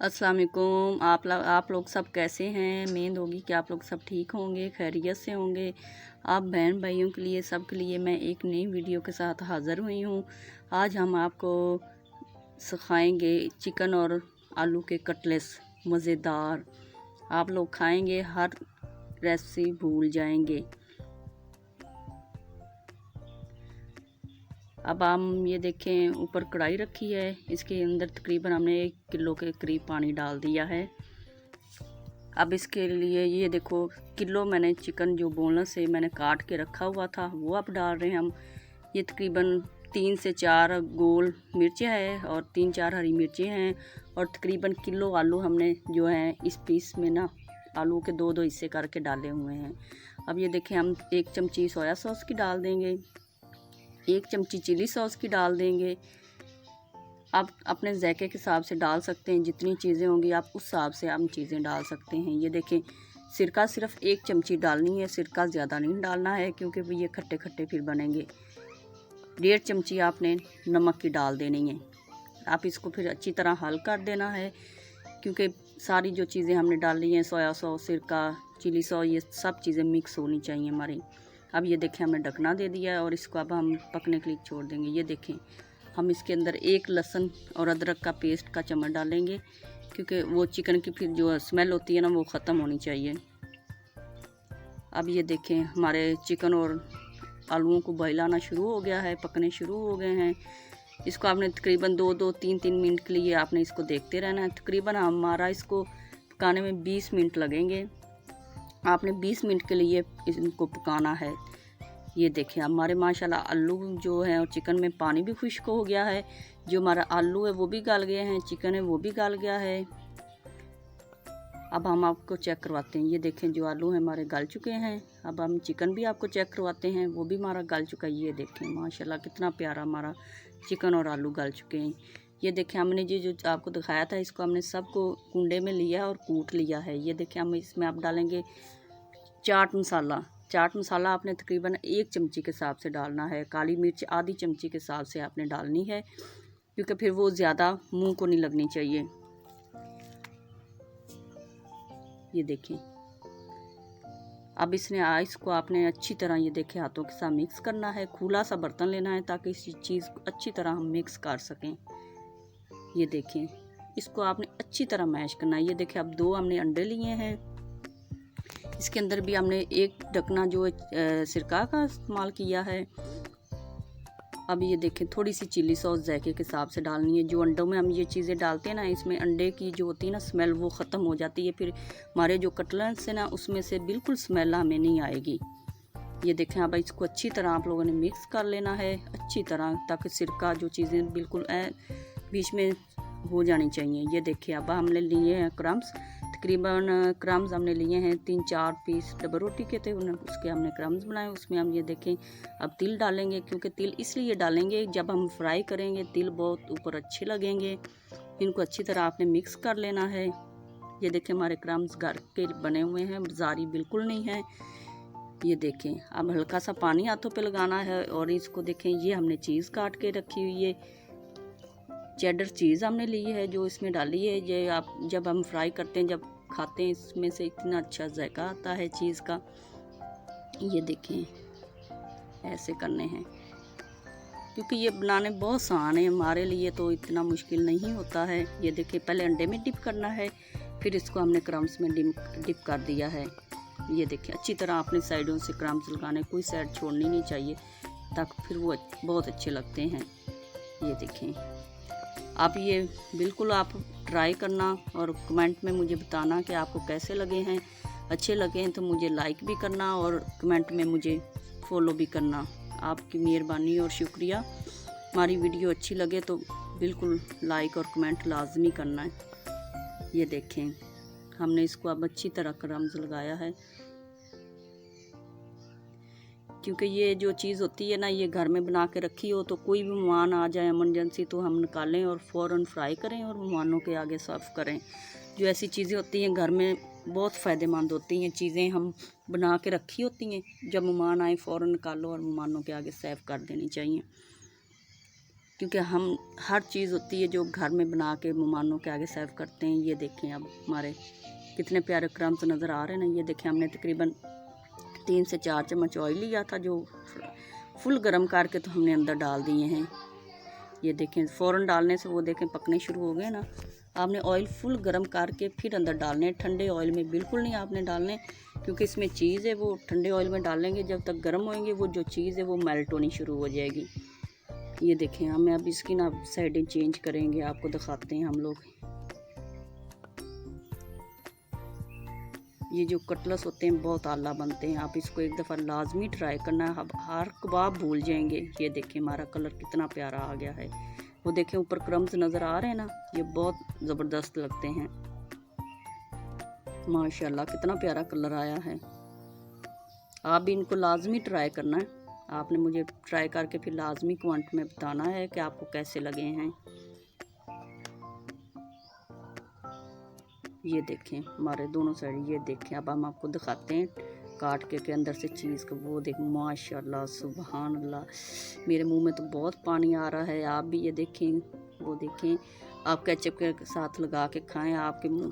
अस्सलाम वालेकुम। आप लोग सब कैसे हैं? उम्मीद होगी कि आप लोग सब ठीक होंगे, खैरियत से होंगे। आप बहन भाइयों के लिए, सब के लिए मैं एक नई वीडियो के साथ हाज़िर हुई हूँ। आज हम आपको सिखाएंगे चिकन और आलू के कटलेट्स मज़ेदार। आप लोग खाएंगे, हर रेसिपी भूल जाएंगे। अब हम ये देखें, ऊपर कढ़ाई रखी है, इसके अंदर तकरीबन हमने 1 किलो के करीब पानी डाल दिया है। अब इसके लिए ये देखो, किलो मैंने चिकन जो बोनलेस से मैंने काट के रखा हुआ था वो अब डाल रहे हैं हम। ये तकरीबन 3 से 4 गोल मिर्चें हैं और 3-4 हरी मिर्चें हैं और तकरीबन किलो आलू हमने जो है इस पीस में ना आलू के 2-2 हिस्से करके डाले हुए हैं। अब ये देखें, हम 1 चमची सोया सॉस की डाल देंगे, 1 चमची चिली सॉस की डाल देंगे। आप अपने ज़ायके के हिसाब से डाल सकते हैं, जितनी चीज़ें होंगी आप उस हिसाब से हम चीज़ें डाल सकते हैं। ये देखें, सिरका सिर्फ 1 चमची डालनी है, सिरका ज़्यादा नहीं डालना है क्योंकि ये खट्टे खट्टे फिर बनेंगे। 1.5 चमची आपने नमक की डाल देनी है। आप इसको फिर अच्छी तरह हल कर देना है क्योंकि सारी जो चीज़ें हमने डाली हैं, सोया सॉस, सिरका, चिली सॉस, ये सब चीज़ें मिक्स होनी चाहिए हमारी। अब ये देखें, हमने ढकना दे दिया है और इसको अब हम पकने के लिए छोड़ देंगे। ये देखें, हम इसके अंदर 1 लहसुन और अदरक का पेस्ट का चम्मच डालेंगे क्योंकि वो चिकन की फिर जो स्मेल होती है ना वो ख़त्म होनी चाहिए। अब ये देखें, हमारे चिकन और आलूओं को बॉयल आना शुरू हो गया है, पकने शुरू हो गए हैं। इसको आपने तकरीबन 2-2, 3-3 मिनट के लिए आपने इसको देखते रहना है। तकरीबन हमारा इसको पकाने में 20 मिनट लगेंगे। आपने 20 मिनट के लिए इनको पकाना है। ये देखिए, हमारे माशाल्लाह आलू जो है और चिकन में पानी भी खुश्क हो गया है। जो हमारा आलू है वो भी गल गए हैं, चिकन है वो भी गल गया है। अब हम आपको चेक करवाते हैं। ये देखें, जो आलू हैं हमारे गल चुके हैं। अब हम चिकन भी आपको चेक करवाते हैं, वो भी हमारा गल चुका है। ये देखें, माशाल्लाह कितना प्यारा हमारा चिकन और आलू गल चुके हैं। ये देखें, हमने जो आपको दिखाया था, इसको हमने सबको कुंडे में लिया और कूट लिया है। ये देखें, हम इसमें आप डालेंगे चाट मसाला। चाट मसाला आपने तकरीबन 1 चमची के हिसाब से डालना है। काली मिर्च आधी चमची के हिसाब से आपने डालनी है क्योंकि फिर वो ज़्यादा मुंह को नहीं लगनी चाहिए। ये देखें, अब इसको आपने अच्छी तरह ये देखें हाथों के साथ मिक्स करना है। खुला सा बर्तन लेना है ताकि इस चीज़ को अच्छी तरह हम मिक्स कर सकें। ये देखें, इसको आपने अच्छी तरह मैश करना है। ये देखें, अब 2 हमने अंडे लिए हैं। इसके अंदर भी हमने 1 ढकना जो सिरका का इस्तेमाल किया है। अब ये देखें, थोड़ी सी चिली सॉस ज़ायके के हिसाब से डालनी है। जो अंडों में हम ये चीज़ें डालते हैं ना, इसमें अंडे की जो होती है ना स्मेल, वो ख़त्म हो जाती है। फिर हमारे जो कटलेट्स है ना उसमें से बिल्कुल स्मेल हमें नहीं आएगी। ये देखें, अब इसको अच्छी तरह आप लोगों ने मिक्स कर लेना है अच्छी तरह, ताकि सिरका जो चीज़ें बिल्कुल बीच में हो जानी चाहिए। ये देखिए, अब हमने लिए हैं क्रम्स। तकरीबन क्रम्स हमने लिए हैं 3-4 पीस डबल रोटी के थे, उसके हमने क्रम्स बनाए। उसमें हम ये देखें, अब तिल डालेंगे क्योंकि तिल इसलिए डालेंगे, जब हम फ्राई करेंगे तिल बहुत ऊपर अच्छे लगेंगे। इनको अच्छी तरह आपने मिक्स कर लेना है। ये देखें, हमारे क्रम्स घर के बने हुए हैं, बाजारी बिल्कुल नहीं है। ये देखें, अब हल्का सा पानी हाथों पे लगाना है और इसको देखें, ये हमने चीज़ काट के रखी हुई है, चेडर चीज़ हमने ली है जो इसमें डाली है। ये आप जब हम फ्राई करते हैं, जब खाते हैं, इसमें से इतना अच्छा जायका आता है चीज़ का। ये देखें, ऐसे करने हैं क्योंकि ये बनाने बहुत आसान है, हमारे लिए तो इतना मुश्किल नहीं होता है। ये देखिए, पहले अंडे में डिप करना है, फिर इसको हमने क्रम्स में डिप कर दिया है। ये देखिए, अच्छी तरह अपनी साइडों से क्रम्स लगाने, कोई साइड छोड़नी नहीं चाहिए ताकि फिर वो बहुत अच्छे लगते हैं। ये देखें, आप ये बिल्कुल आप ट्राई करना और कमेंट में मुझे बताना कि आपको कैसे लगे हैं। अच्छे लगे हैं तो मुझे लाइक भी करना और कमेंट में मुझे फॉलो भी करना। आपकी मेहरबानी और शुक्रिया। हमारी वीडियो अच्छी लगे तो बिल्कुल लाइक और कमेंट लाजमी करना है। ये देखें, हमने इसको अब अच्छी तरह क्रम्स लगाया है क्योंकि ये जो चीज़ होती है ना, ये घर में बना के रखी हो तो कोई भी मेहमान आ जाए इमरजेंसी तो हम निकालें और फ़ौरन फ्राई करें और मेहमानों के आगे सर्व करें। जो ऐसी चीज़ें होती हैं घर में बहुत फ़ायदेमंद होती हैं, चीज़ें हम बना के रखी होती हैं, जब मेहमान आए फ़ौरन निकालो और मेहमानों के आगे सर्व कर देनी चाहिए। क्योंकि हम हर चीज़ होती है जो घर में बना के मेहमानों के आगे सर्व करते हैं। ये देखें अब हमारे कितने प्यारे क्रम्स नज़र आ रहे हैं ना। ये देखें हमने तकरीबन 3 से 4 चम्मच ऑयल लिया था जो फुल गर्म करके तो हमने अंदर डाल दिए हैं। ये देखें फ़ौरन डालने से वो देखें पकने शुरू हो गए ना। आपने ऑयल फुल गर्म करके फिर अंदर डालने, ठंडे ऑयल में बिल्कुल नहीं आपने डालने, क्योंकि इसमें चीज़ है वो ठंडे ऑयल में डालेंगे जब तक गर्म होएंगे वो जो चीज़ है वो मेल्ट होनी शुरू हो जाएगी। ये देखें हमें अब इसकी ना साइडें चेंज करेंगे, आपको दिखाते हैं हम लोग। ये जो कटलेट्स होते हैं बहुत आला बनते हैं, आप इसको एक दफ़ा लाजमी ट्राई करना है, आप हर कबाब भूल जाएंगे। ये देखें हमारा कलर कितना प्यारा आ गया है। वो देखें ऊपर क्रम्स नज़र आ रहे हैं ना, ये बहुत ज़बरदस्त लगते हैं माशाल्लाह, कितना प्यारा कलर आया है। आप भी इनको लाजमी ट्राई करना है। आपने मुझे ट्राई करके फिर लाजमी कमेंट में बताना है कि आपको कैसे लगे हैं। ये देखें हमारे दोनों साइड, ये देखें अब हम आपको दिखाते हैं काट के अंदर से चीज़ को। वो देखें माशाल्लाह सुभान अल्लाह, मेरे मुंह में तो बहुत पानी आ रहा है। आप भी ये देखें, वो देखें, आप केचप के साथ लगा के खाएं, आपके मुंह